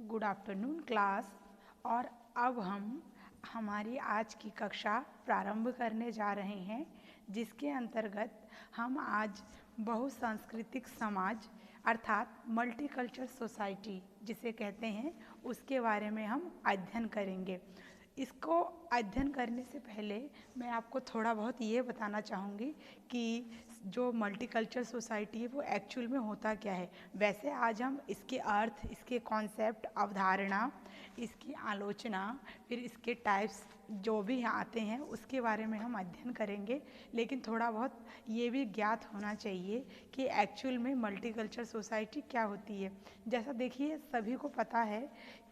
Good afternoon class. और अब हम हमारी आज की कक्षा प्रारंभ करने जा रहे हैं, जिसके अंतर्गत हम आज बहुसांस्कृतिक समाज अर्थात मल्टीकल्चरल सोसाइटी जिसे कहते हैं, उसके बारे में हम अध्ययन करेंगे। इसको अध्ययन करने से पहले मैं आपको थोड़ा बहुत ये बताना चाहूँगी कि जो मल्टीकल्चरल सोसाइटी है वो एक्चुअल में होता क्या है। वैसे आज हम इसके अर्थ, इसके कॉन्सेप्ट, अवधारणा, इसकी आलोचना, फिर इसके टाइप्स जो भी आते हैं उसके बारे में हम अध्ययन करेंगे। लेकिन थोड़ा बहुत ये भी ज्ञात होना चाहिए कि एक्चुअल में मल्टीकल्चरल सोसाइटी क्या होती है। जैसा देखिए, सभी को पता है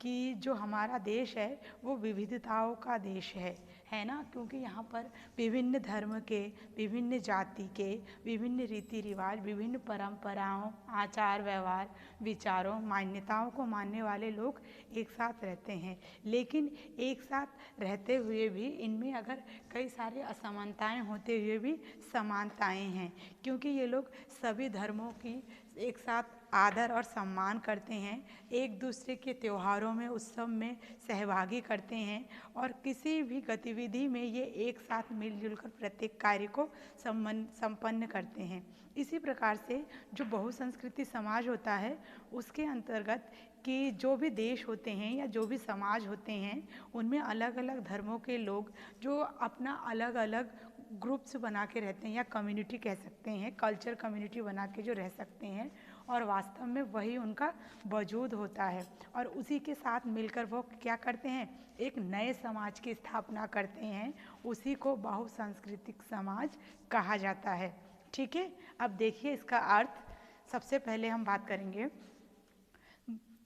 कि जो हमारा देश है वो विविधताओं का देश है ना। क्योंकि यहाँ पर विभिन्न धर्म के, विभिन्न जाति के, विभिन्न रीति रिवाज, विभिन्न परंपराओं, आचार व्यवहार, विचारों, मान्यताओं को मानने वाले लोग एक साथ रहते हैं। लेकिन एक साथ रहते हुए भी इनमें अगर कई सारी असमानताएं होते हुए भी समानताएं हैं, क्योंकि ये लोग सभी धर्मों की एक साथ आदर और सम्मान करते हैं, एक दूसरे के त्योहारों में, उत्सव में सहभागी करते हैं और किसी भी गतिविधि में ये एक साथ मिलजुल कर प्रत्येक कार्य को संपन्न करते हैं। इसी प्रकार से जो बहुसंस्कृति समाज होता है उसके अंतर्गत कि जो भी देश होते हैं या जो भी समाज होते हैं उनमें अलग अलग धर्मों के लोग जो अपना अलग अलग ग्रुप्स बना के रहते हैं या कम्युनिटी कह सकते हैं, कल्चर कम्युनिटी बना के जो रह सकते हैं, और वास्तव में वही उनका वजूद होता है। और उसी के साथ मिलकर वो क्या करते हैं, एक नए समाज की स्थापना करते हैं। उसी को बहुसांस्कृतिक समाज कहा जाता है। ठीक है, अब देखिए इसका अर्थ। सबसे पहले हम बात करेंगे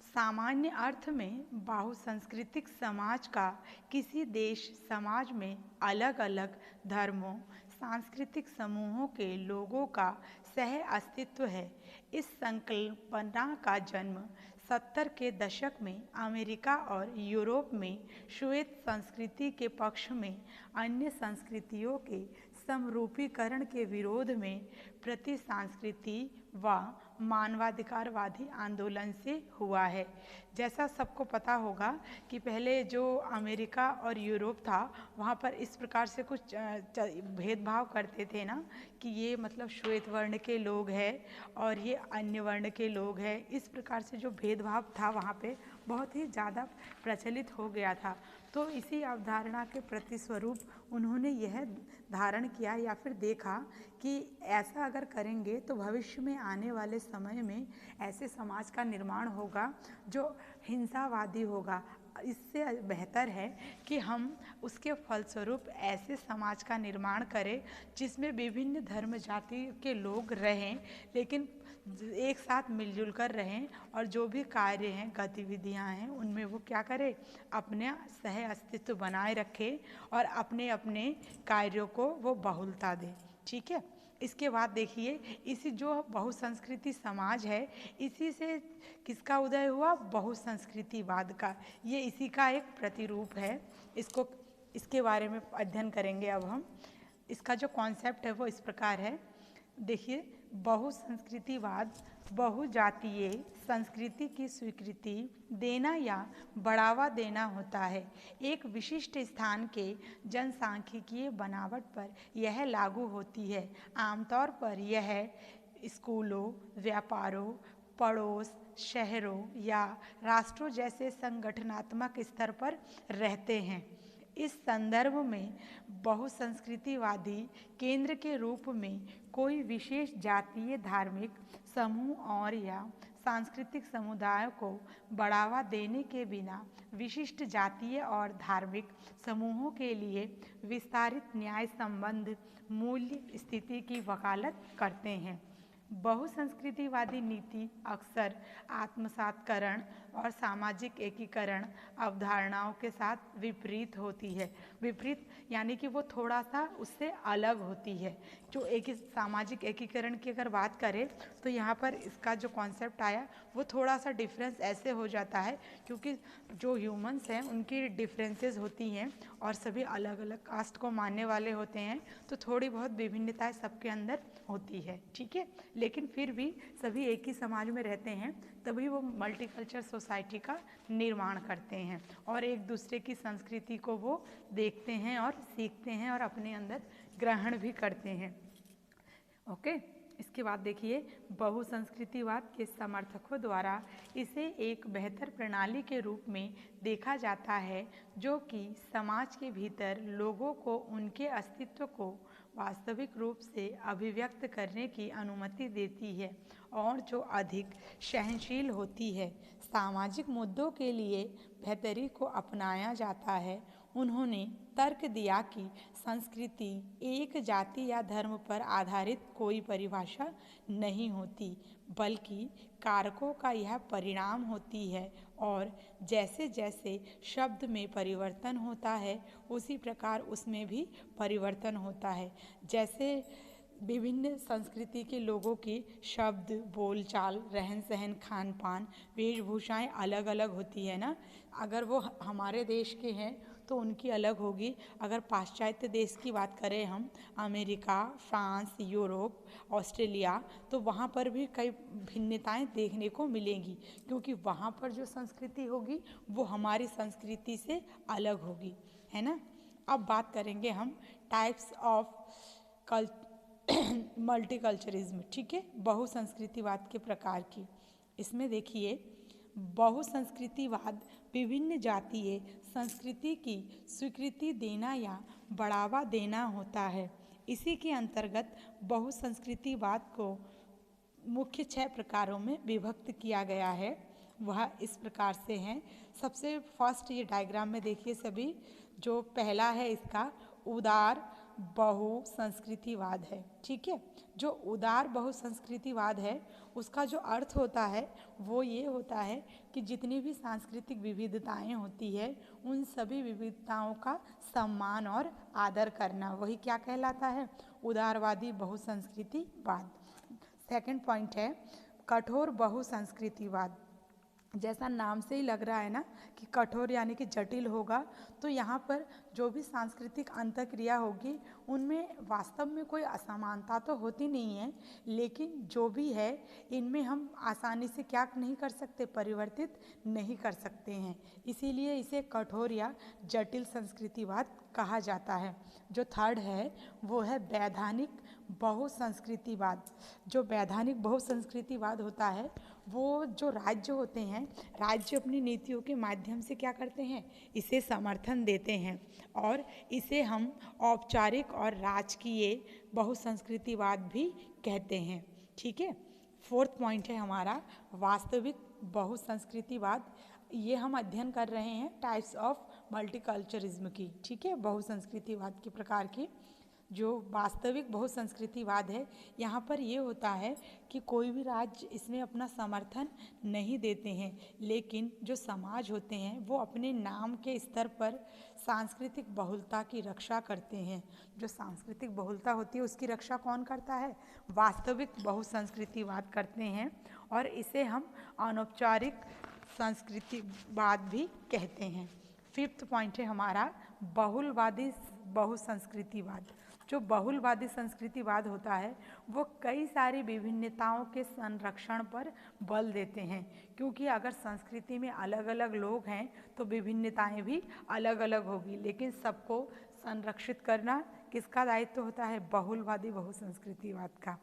सामान्य अर्थ में बहुसांस्कृतिक समाज का किसी देश समाज में अलग अलग धर्मों, सांस्कृतिक समूहों के लोगों का सह अस्तित्व है। इस संकल्पना का जन्म 70 के दशक में अमेरिका और यूरोप में श्वेत संस्कृति के पक्ष में अन्य संस्कृतियों के समरूपीकरण के विरोध में प्रति संस्कृति व मानवाधिकारवादी आंदोलन से हुआ है। जैसा सबको पता होगा कि पहले जो अमेरिका और यूरोप था वहाँ पर इस प्रकार से कुछ भेदभाव करते थे ना, कि ये मतलब श्वेत वर्ण के लोग हैं और ये अन्य वर्ण के लोग हैं। इस प्रकार से जो भेदभाव था वहाँ पे बहुत ही ज़्यादा प्रचलित हो गया था। तो इसी अवधारणा के प्रतिस्वरूप उन्होंने यह धारण किया या फिर देखा कि ऐसा अगर करेंगे तो भविष्य में आने वाले समय में ऐसे समाज का निर्माण होगा जो हिंसावादी होगा। इससे बेहतर है कि हम उसके फलस्वरूप ऐसे समाज का निर्माण करें जिसमें विभिन्न धर्म जाति के लोग रहें, लेकिन एक साथ मिलजुल कर रहें और जो भी कार्य हैं, गतिविधियां हैं, उनमें वो क्या करें, अपने सह अस्तित्व बनाए रखें और अपने अपने कार्यों को वो बहुलता दें। ठीक है, इसके बाद देखिए, इसी जो बहुसंस्कृति समाज है इसी से किसका उदय हुआ, बहुसंस्कृतिवाद का। ये इसी का एक प्रतिरूप है। इसके बारे में अध्ययन करेंगे अब हम। इसका जो कॉन्सेप्ट है वो इस प्रकार है। देखिए, बहुसंस्कृतिवाद बहुजातीय संस्कृति की स्वीकृति देना या बढ़ावा देना होता है। एक विशिष्ट स्थान के जनसांख्यिकीय बनावट पर यह लागू होती है। आमतौर पर यह स्कूलों, व्यापारों, पड़ोस, शहरों या राष्ट्रों जैसे संगठनात्मक स्तर पर रहते हैं। इस संदर्भ में बहुसंस्कृतिवादी केंद्र के रूप में कोई विशेष जातीय, धार्मिक समूह और या सांस्कृतिक समुदायों को बढ़ावा देने के बिना विशिष्ट जातीय और धार्मिक समूहों के लिए विस्तारित न्याय संबंध मूल्य स्थिति की वकालत करते हैं। बहुसंस्कृतिवादी नीति अक्सर आत्मसातकरण और सामाजिक एकीकरण अवधारणाओं के साथ विपरीत होती है। विपरीत यानी कि वो थोड़ा सा उससे अलग होती है। जो सामाजिक एकीकरण की अगर बात करें तो यहाँ पर इसका जो कॉन्सेप्ट आया वो थोड़ा सा डिफरेंस ऐसे हो जाता है, क्योंकि जो ह्यूमंस हैं उनकी डिफरेंसेस होती हैं और सभी अलग अलग कास्ट को मानने वाले होते हैं, तो थोड़ी बहुत विभिन्नताएं सबके अंदर होती है। ठीक है, लेकिन फिर भी सभी एक ही समाज में रहते हैं, तभी वो मल्टीकल्चर सोसाइटी का निर्माण करते हैं और एक दूसरे की संस्कृति को वो देखते हैं और सीखते हैं और अपने अंदर ग्रहण भी करते हैं। ओके, इसके बाद देखिए, बहुसंस्कृतिवाद के समर्थकों द्वारा इसे एक बेहतर प्रणाली के रूप में देखा जाता है जो कि समाज के भीतर लोगों को उनके अस्तित्व को वास्तविक रूप से अभिव्यक्त करने की अनुमति देती है और जो अधिक सहनशील होती है। सामाजिक मुद्दों के लिए बेहतरी को अपनाया जाता है। उन्होंने तर्क दिया कि संस्कृति एक जाति या धर्म पर आधारित कोई परिभाषा नहीं होती, बल्कि कारकों का यह परिणाम होती है और जैसे जैसे शब्द में परिवर्तन होता है उसी प्रकार उसमें भी परिवर्तन होता है। जैसे विभिन्न संस्कृति के लोगों की शब्द, बोलचाल, रहन सहन, खान पान, वेशभूषाएं अलग अलग होती है ना। अगर वो हमारे देश के हैं तो उनकी अलग होगी। अगर पाश्चात्य देश की बात करें हम, अमेरिका, फ्रांस, यूरोप, ऑस्ट्रेलिया, तो वहाँ पर भी कई भिन्नताएं देखने को मिलेंगी, क्योंकि वहाँ पर जो संस्कृति होगी वो हमारी संस्कृति से अलग होगी, है ना। अब बात करेंगे हम टाइप्स ऑफ मल्टीकल्चरिज्म, ठीक है, बहुसंस्कृतिवाद के प्रकार की। इसमें देखिए, बहुसंस्कृतिवाद विभिन्न जातीय संस्कृति की स्वीकृति देना या बढ़ावा देना होता है। इसी के अंतर्गत बहुसंस्कृतिवाद को मुख्य 6 प्रकारों में विभक्त किया गया है। वह इस प्रकार से हैं। सबसे फर्स्ट ये डायग्राम में देखिए सभी, जो पहला है इसका उदार बहुसंस्कृतिवाद है, ठीक है। जो उदार बहुसंस्कृतिवाद है उसका जो अर्थ होता है वो ये होता है कि जितनी भी सांस्कृतिक विविधताएं होती है उन सभी विविधताओं का सम्मान और आदर करना, वही क्या कहलाता है, उदारवादी बहुसंस्कृतिवाद। सेकंड पॉइंट है कठोर बहुसंस्कृतिवाद। जैसा नाम से ही लग रहा है ना कि कठोर यानी कि जटिल होगा, तो यहाँ पर जो भी सांस्कृतिक अंतःक्रिया होगी उनमें वास्तव में कोई असमानता तो होती नहीं है, लेकिन जो भी है इनमें हम आसानी से क्या नहीं कर सकते, परिवर्तित नहीं कर सकते हैं। इसीलिए इसे कठोर या जटिल संस्कृतिवाद कहा जाता है। जो थर्ड है वो है वैधानिक बहुसंस्कृतिवाद। जो वैधानिक बहुसंस्कृतिवाद होता है वो जो राज्य होते हैं, राज्य अपनी नीतियों के माध्यम से क्या करते हैं, इसे समर्थन देते हैं और इसे हम औपचारिक और राजकीय बहुसंस्कृतिवाद भी कहते हैं, ठीक है। फोर्थ पॉइंट है हमारा वास्तविक बहुसंस्कृतिवाद। ये हम अध्ययन कर रहे हैं टाइप्स ऑफ मल्टीकल्चरिज्म की, ठीक है, बहुसंस्कृतिवाद के प्रकार की। जो वास्तविक बहुसंस्कृतिवाद है यहाँ पर ये होता है कि कोई भी राज्य इसमें अपना समर्थन नहीं देते हैं, लेकिन जो समाज होते हैं वो अपने नाम के स्तर पर सांस्कृतिक बहुलता की रक्षा करते हैं। जो सांस्कृतिक बहुलता होती है उसकी रक्षा कौन करता है, वास्तविक बहुसंस्कृतिवाद करते हैं और इसे हम अनौपचारिक संस्कृतिवाद भी कहते हैं। फिफ्थ पॉइंट है हमारा बहुलवादी बहुसंस्कृतिवाद। जो बहुलवादी संस्कृतिवाद होता है वो कई सारी विभिन्नताओं के संरक्षण पर बल देते हैं, क्योंकि अगर संस्कृति में अलग अलग लोग हैं तो विभिन्नताएं भी अलग अलग होगी, लेकिन सबको संरक्षित करना किसका दायित्व होता है, बहुलवादी बहुसंस्कृतिवाद का,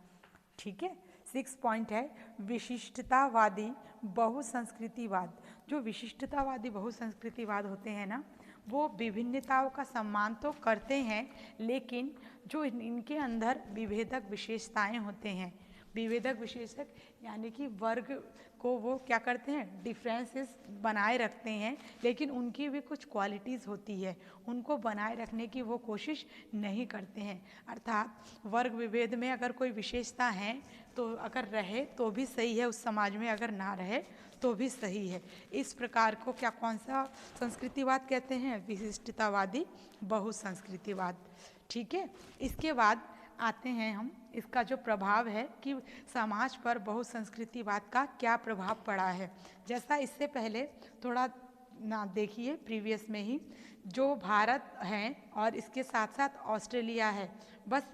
ठीक है। 6 पॉइंट है विशिष्टतावादी बहुसंस्कृतिवाद। जो विशिष्टतावादी बहुसंस्कृतिवाद होते हैं ना वो विभिन्नताओं का सम्मान तो करते हैं, लेकिन जो इनके अंदर विभेदक विशेषताएं होते हैं, विभेदक विशेषक यानी कि वर्ग को वो क्या करते हैं, डिफरेंसेस बनाए रखते हैं, लेकिन उनकी भी कुछ क्वालिटीज़ होती है, उनको बनाए रखने की वो कोशिश नहीं करते हैं। अर्थात वर्ग विभेद में अगर कोई विशेषता है तो अगर रहे तो भी सही है उस समाज में, अगर ना रहे तो भी सही है। इस प्रकार को क्या कौन सा संस्कृतिवाद कहते हैं, विशिष्टतावादी बहुसंस्कृतिवाद, ठीक है। इसके बाद आते हैं हम इसका जो प्रभाव है कि समाज पर बहुसंस्कृतिवाद का क्या प्रभाव पड़ा है। जैसा इससे पहले थोड़ा ना देखिए प्रीवियस में ही, जो भारत है और इसके साथ साथ ऑस्ट्रेलिया है, बस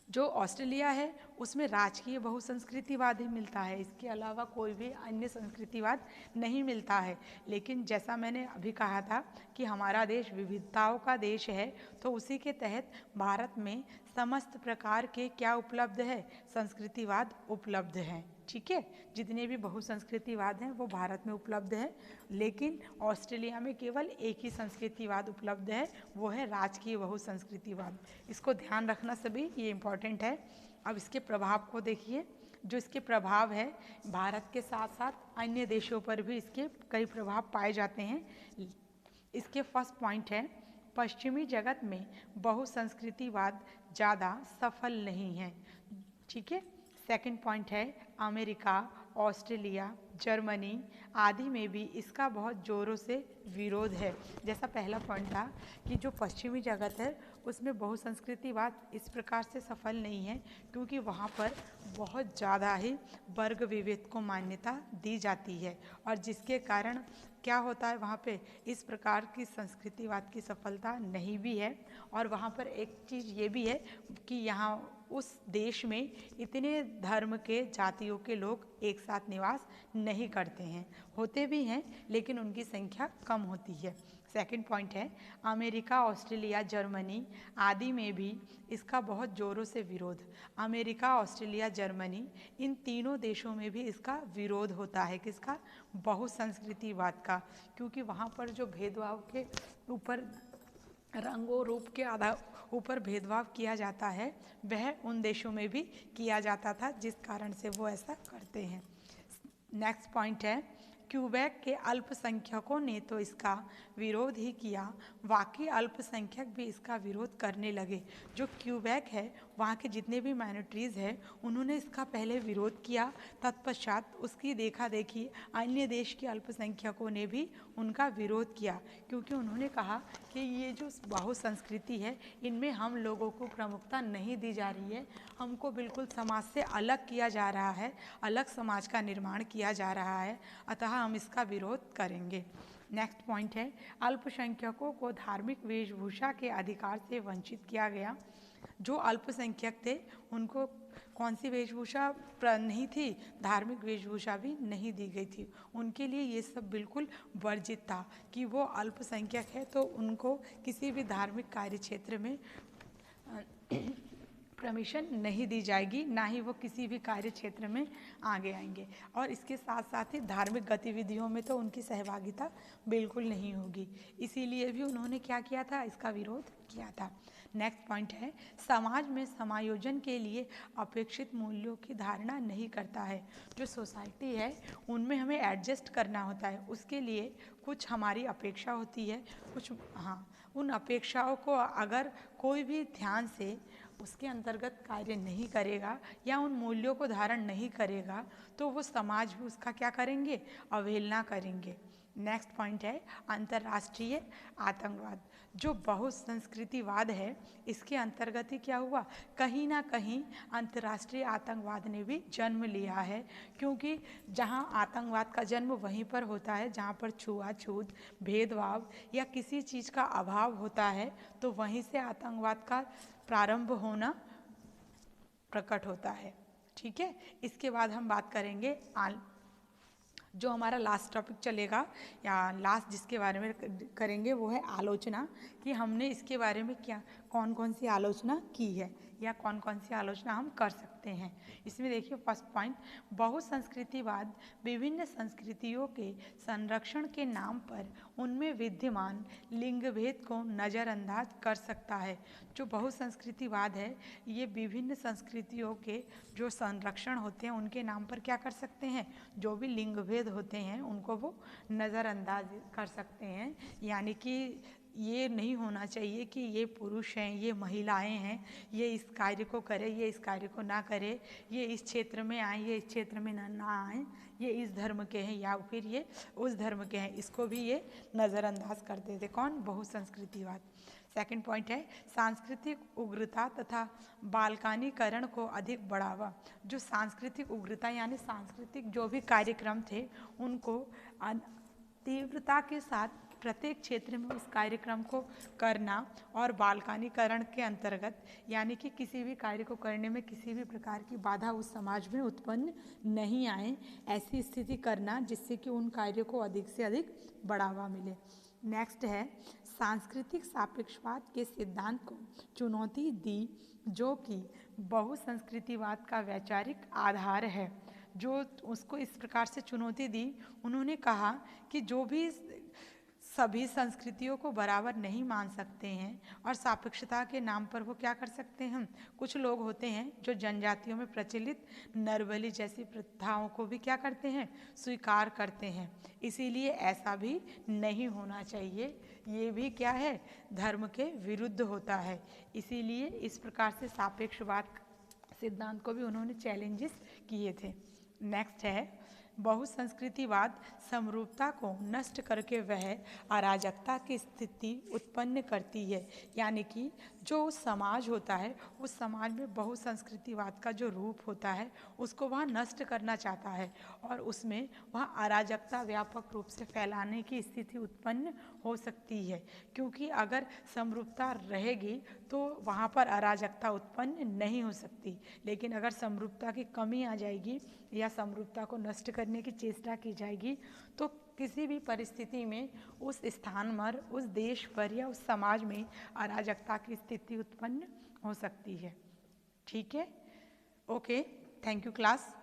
जो ऑस्ट्रेलिया है उसमें राजकीय बहुसंस्कृतिवाद ही मिलता है, इसके अलावा कोई भी अन्य संस्कृतिवाद नहीं मिलता है। लेकिन जैसा मैंने अभी कहा था कि हमारा देश विविधताओं का देश है, तो उसी के तहत भारत में समस्त प्रकार के क्या उपलब्ध है, संस्कृतिवाद उपलब्ध हैं। ठीक है, जितने भी बहुसंस्कृतिवाद हैं वो भारत में उपलब्ध है, लेकिन ऑस्ट्रेलिया में केवल एक ही संस्कृतिवाद उपलब्ध है, वो है राजकीय बहुसंस्कृतिवाद। इसको ध्यान रखना सभी, ये इम्पॉर्टेंट है। अब इसके प्रभाव को देखिए। जो इसके प्रभाव है, भारत के साथ साथ अन्य देशों पर भी इसके कई प्रभाव पाए जाते हैं। इसके फर्स्ट पॉइंट है, पश्चिमी जगत में बहुसंस्कृतिवाद ज़्यादा सफल नहीं है। ठीक है। सेकंड पॉइंट है, अमेरिका, ऑस्ट्रेलिया, जर्मनी आदि में भी इसका बहुत ज़ोरों से विरोध है। जैसा पहला पॉइंट था कि जो पश्चिमी जगत है उसमें बहुसंस्कृतिवाद इस प्रकार से सफल नहीं है, क्योंकि वहाँ पर बहुत ज़्यादा ही वर्ग विभेद को मान्यता दी जाती है, और जिसके कारण क्या होता है, वहाँ पे इस प्रकार की संस्कृतिवाद की सफलता नहीं भी है। और वहाँ पर एक चीज़ ये भी है कि यहाँ उस देश में इतने धर्म के जातियों के लोग एक साथ निवास नहीं करते हैं, होते भी हैं लेकिन उनकी संख्या कम होती है। सेकंड पॉइंट है, अमेरिका, ऑस्ट्रेलिया, जर्मनी आदि में भी इसका बहुत ज़ोरों से विरोध। अमेरिका, ऑस्ट्रेलिया, जर्मनी इन तीनों देशों में भी इसका विरोध होता है। किसका? बहुसंस्कृतिवाद का। क्योंकि वहाँ पर जो भेदभाव के ऊपर, रंगों रूप के आधार ऊपर भेदभाव किया जाता है, वह उन देशों में भी किया जाता था, जिस कारण से वो ऐसा करते हैं। नेक्स्ट पॉइंट है, क्यूबेक के अल्पसंख्यकों ने तो इसका विरोध ही किया, बाकी अल्पसंख्यक भी इसका विरोध करने लगे। जो क्यूबेक है, वहाँ के जितने भी माइनॉरिटीज़ हैं, उन्होंने इसका पहले विरोध किया, तत्पश्चात उसकी देखा देखी अन्य देश के अल्पसंख्यकों ने भी उनका विरोध किया, क्योंकि उन्होंने कहा कि ये जो बहुसंस्कृति है, इनमें हम लोगों को प्रमुखता नहीं दी जा रही है, हमको बिल्कुल समाज से अलग किया जा रहा है, अलग समाज का निर्माण किया जा रहा है, अतः हम इसका विरोध करेंगे। नेक्स्ट पॉइंट है, अल्पसंख्यकों को धार्मिक वेशभूषा के अधिकार से वंचित किया गया। जो अल्पसंख्यक थे उनको कौन सी वेशभूषा नहीं थी, धार्मिक वेशभूषा भी नहीं दी गई थी। उनके लिए ये सब बिल्कुल वर्जित था कि वो अल्पसंख्यक है तो उनको किसी भी धार्मिक कार्य क्षेत्र में परमिशन नहीं दी जाएगी, ना ही वो किसी भी कार्य क्षेत्र में आगे आएंगे। और इसके साथ साथ ही धार्मिक गतिविधियों में तो उनकी सहभागिता बिल्कुल नहीं होगी। इसीलिए भी उन्होंने क्या किया था, इसका विरोध किया था। नेक्स्ट पॉइंट है, समाज में समायोजन के लिए अपेक्षित मूल्यों की धारणा नहीं करता है। जो सोसाइटी है उनमें हमें एडजस्ट करना होता है, उसके लिए कुछ हमारी अपेक्षा होती है, कुछ उन अपेक्षाओं को अगर कोई भी ध्यान से उसके अंतर्गत कार्य नहीं करेगा या उन मूल्यों को धारण नहीं करेगा, तो वो समाज भी उसका क्या करेंगे, अवहेलना करेंगे। नेक्स्ट पॉइंट है, अंतर्राष्ट्रीय आतंकवाद। जो बहुसंस्कृतिवाद है, इसके अंतर्गत ही क्या हुआ, कहीं ना कहीं अंतर्राष्ट्रीय आतंकवाद ने भी जन्म लिया है, क्योंकि जहां आतंकवाद का जन्म वहीं पर होता है जहां पर छुआछूत, भेदभाव या किसी चीज़ का अभाव होता है, तो वहीं से आतंकवाद का प्रारंभ होना प्रकट होता है। ठीक है। इसके बाद हम बात करेंगे जो हमारा लास्ट टॉपिक चलेगा या लास्ट जिसके बारे में करेंगे वो है आलोचना, कि हमने इसके बारे में क्या कौन कौन सी आलोचना की है या कौन कौन सी आलोचना हम कर सकते हैं। इसमें देखिए फर्स्ट पॉइंट, बहुसंस्कृतिवाद विभिन्न संस्कृतियों के संरक्षण के नाम पर उनमें विद्यमान लिंग भेद को नज़रअंदाज कर सकता है। जो बहुसंस्कृतिवाद है, ये विभिन्न संस्कृतियों के जो संरक्षण होते हैं उनके नाम पर क्या कर सकते हैं, जो भी लिंग भेद होते हैं उनको वो नज़रअंदाज कर सकते हैं। यानी कि ये नहीं होना चाहिए कि ये पुरुष हैं, ये महिलाएं हैं, ये इस कार्य को करे, ये इस कार्य को ना करे, ये इस क्षेत्र में आए, ये इस क्षेत्र में ना आए, ये इस धर्म के हैं या फिर ये उस धर्म के हैं, इसको भी ये नज़रअंदाज कर देते। कौन? बहुसंस्कृतिवाद। सेकंड पॉइंट है, सांस्कृतिक उग्रता तथा बाल्कनीकरण को अधिक बढ़ावा। जो सांस्कृतिक उग्रता यानी सांस्कृतिक जो भी कार्यक्रम थे उनको तीव्रता के साथ प्रत्येक क्षेत्र में उस कार्यक्रम को करना और बालकानीकरण के अंतर्गत यानी कि किसी भी कार्य को करने में किसी भी प्रकार की बाधा उस समाज में उत्पन्न नहीं आए, ऐसी स्थिति करना जिससे कि उन कार्यों को अधिक से अधिक बढ़ावा मिले। नेक्स्ट है सांस्कृतिक सापेक्षवाद के सिद्धांत को चुनौती दी, जो कि बहुसंस्कृतिवाद का वैचारिक आधार है। जो उसको इस प्रकार से चुनौती दी, उन्होंने कहा कि जो भी सभी संस्कृतियों को बराबर नहीं मान सकते हैं और सापेक्षता के नाम पर वो क्या कर सकते हैं, कुछ लोग होते हैं जो जनजातियों में प्रचलित नरबली जैसी प्रथाओं को भी क्या करते हैं, स्वीकार करते हैं। इसीलिए ऐसा भी नहीं होना चाहिए, ये भी क्या है, धर्म के विरुद्ध होता है। इसीलिए इस प्रकार से सापेक्षवाद सिद्धांत को भी उन्होंने चैलेंजेस किए थे। नेक्स्ट है बहुसंस्कृतिवाद समरूपता को नष्ट करके वह अराजकता की स्थिति उत्पन्न करती है, यानी कि जो समाज होता है उस समाज में बहुसंस्कृतिवाद का जो रूप होता है उसको वह नष्ट करना चाहता है और उसमें वह अराजकता व्यापक रूप से फैलाने की स्थिति उत्पन्न हो सकती है। क्योंकि अगर समरूपता रहेगी तो वहाँ पर अराजकता उत्पन्न नहीं हो सकती, लेकिन अगर समरूपता की कमी आ जाएगी या समरूपता को नष्ट करने की चेष्टा की जाएगी तो किसी भी परिस्थिति में उस स्थान पर, उस देश पर या उस समाज में अराजकता की स्थिति उत्पन्न हो सकती है। ठीक है, ओके, थैंक यू क्लास।